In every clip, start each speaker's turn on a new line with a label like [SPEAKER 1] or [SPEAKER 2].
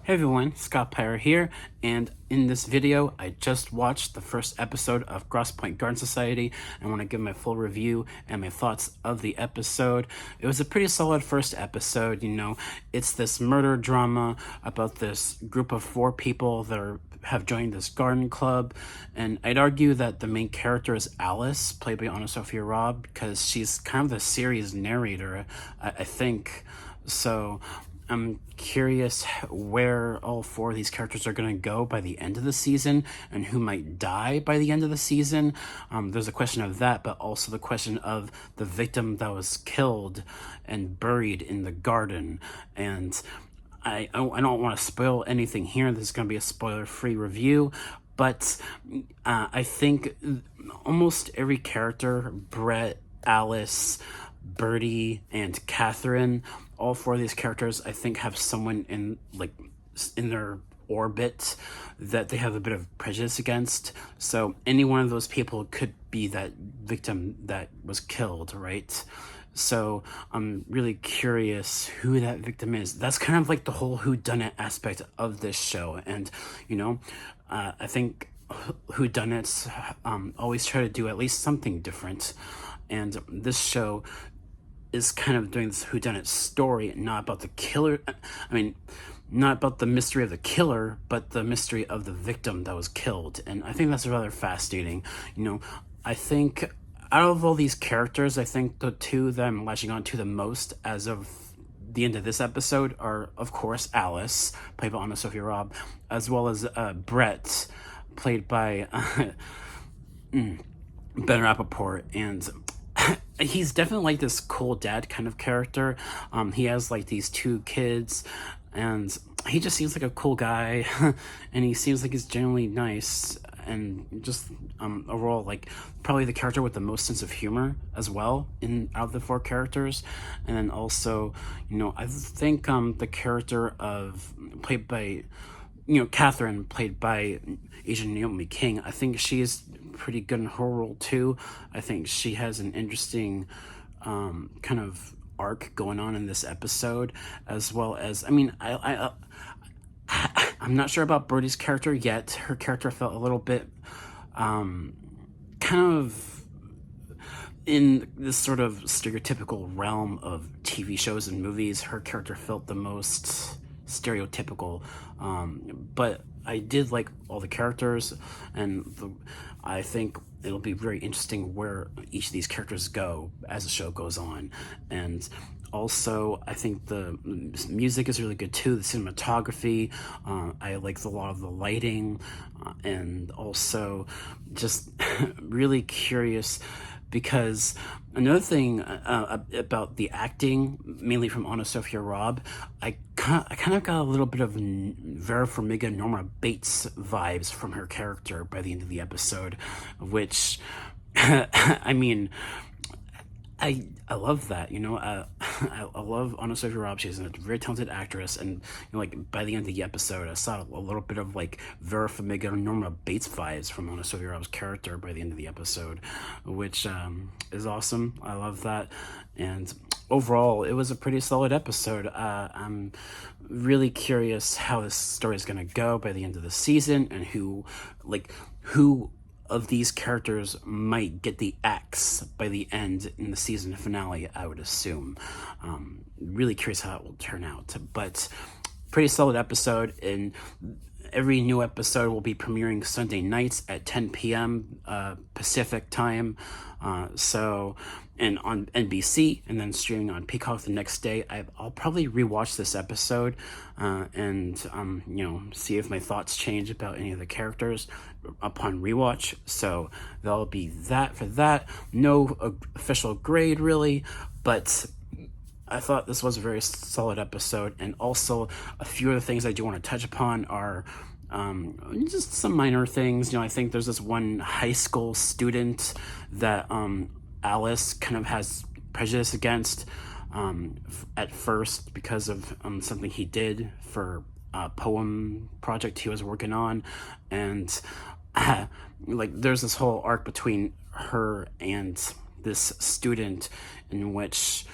[SPEAKER 1] Hey everyone, Scott Pyre here, and in this video, I just watched the first episode of Grosse Pointe Garden Society. I want to give my full review and my thoughts of the episode. It was a pretty solid first episode, it's this murder drama about this group of 4 people that have joined this garden club, and I'd argue that the main character is Alice, played by Anna Sophia Robb, because she's kind of the series narrator, I think. So I'm curious where all 4 of these characters are going to go by the end of the season and who might die by the end of the season. There's a question of that, but also the question of the victim that was killed and buried in the garden. And I don't want to spoil anything here. This is going to be a spoiler-free review. But I think almost every character, Brett, Alice, Birdie, and Catherine, all 4 of these characters, I think, have someone in their orbit that they have a bit of prejudice against. So any one of those people could be that victim that was killed, right? So I'm really curious who that victim is. That's kind of like the whole whodunit aspect of this show. And, I think whodunits always try to do at least something different. And this show is kind of doing this whodunit story, not about the killer. Not about the mystery of the killer, but the mystery of the victim that was killed. And I think that's rather fascinating. I think out of all these characters, I think the 2 that I'm latching on to the most as of the end of this episode are, of course, Alice, played by Anna Sophia Robb, as well as Brett, played by Ben Rappaport. And he's definitely like this cool dad kind of character. He has like these 2 kids, and he just seems like a cool guy, and he seems like he's generally nice, and just overall like probably the character with the most sense of humor as well out of the 4 characters. And then also, I think the character of played by Catherine, played by Asian Naomi King, I think she is pretty good in her role too. I think she has an interesting kind of arc going on in this episode, as well as, I'm not sure about Birdie's character yet. Her character felt a little bit kind of in this sort of stereotypical realm of TV shows and movies. Her character felt the most stereotypical, but I did like all the characters, and I think it'll be very interesting where each of these characters go as the show goes on. And also, I think the music is really good too, the cinematography. I like a lot of the lighting, and also just really curious, because another thing about the acting, mainly from Anna Sophia Robb, I kind of got a little bit of Vera Farmiga, Norma Bates vibes from her character by the end of the episode, which, I love that, I love Anna Sophia Robb. She's a very talented actress, and by the end of the episode, I saw a little bit of Vera Farmiga or Norma Bates vibes from Anna Sophia Robb's character by the end of the episode, which is awesome. I love that. And overall, it was a pretty solid episode. I'm really curious how this story is going to go by the end of the season, and who of these characters might get the axe by the end in the season finale, I would assume. Really curious how it will turn out, but pretty solid episode. And every new episode will be premiering Sunday nights at 10 p.m. Pacific time. And on NBC, and then streaming on Peacock the next day. I'll probably rewatch this episode and see if my thoughts change about any of the characters upon rewatch. So that'll be that for that. No official grade really, but I thought this was a very solid episode. And also, a few of the things I do want to touch upon are just some minor things. I think there's this one high school student that Alice kind of has prejudice against at first, because of something he did for a poem project he was working on. And there's this whole arc between her and this student in which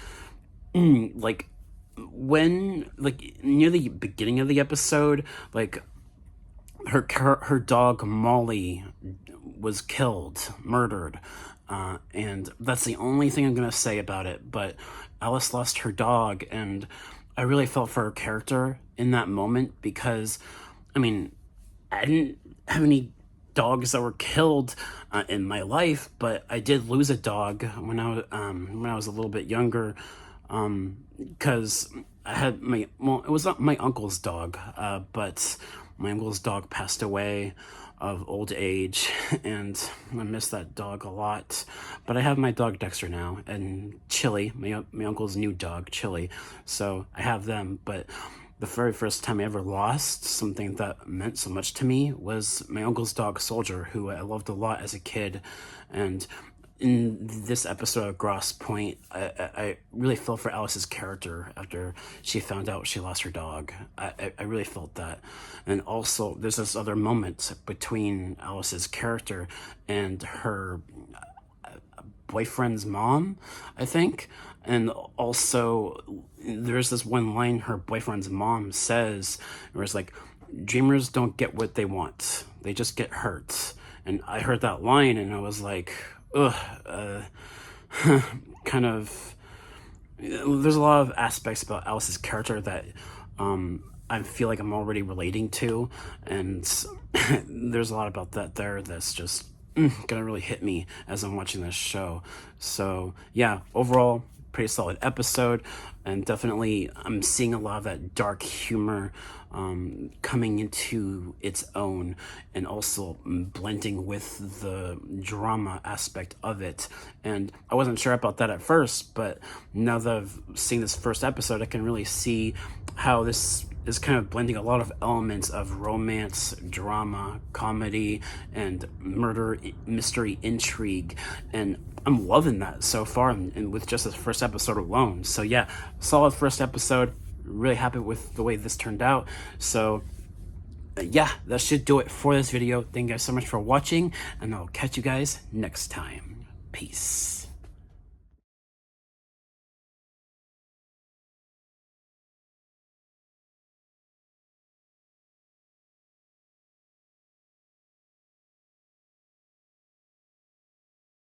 [SPEAKER 1] when, like, near the beginning of the episode, like, her dog Molly was killed, murdered, and that's the only thing I'm gonna say about it. But Alice lost her dog, and I really felt for her character in that moment because, I mean, I didn't have any dogs that were killed in my life, but I did lose a dog when I was a little bit younger, because I had it was not my uncle's dog, but my uncle's dog passed away of old age, and I miss that dog a lot. But I have my dog Dexter now, and Chili, my uncle's new dog, Chili. So I have them, but the very first time I ever lost something that meant so much to me was my uncle's dog, Soldier, who I loved a lot as a kid. And in this episode of Grosse Pointe, I really felt for Alice's character after she found out she lost her dog. I really felt that. And also, there's this other moment between Alice's character and her boyfriend's mom, I think. And also, there's this one line her boyfriend's mom says, where it's like, dreamers don't get what they want, they just get hurt. And I heard that line and I was like, ugh, kind of, there's a lot of aspects about Alice's character that I feel like I'm already relating to, and there's a lot about that there that's just gonna really hit me as I'm watching this show. So yeah, overall, pretty solid episode, and definitely I'm seeing a lot of that dark humor coming into its own, and also blending with the drama aspect of it. And I wasn't sure about that at first, but now that I've seen this first episode, I can really see how this is kind of blending a lot of elements of romance, drama, comedy, and murder, mystery, intrigue, and I'm loving that so far, and with just this first episode alone. So yeah, solid first episode. Really happy with the way this turned out. So yeah, that should do it for this video. Thank you guys so much for watching, and I'll catch you guys next time. Peace.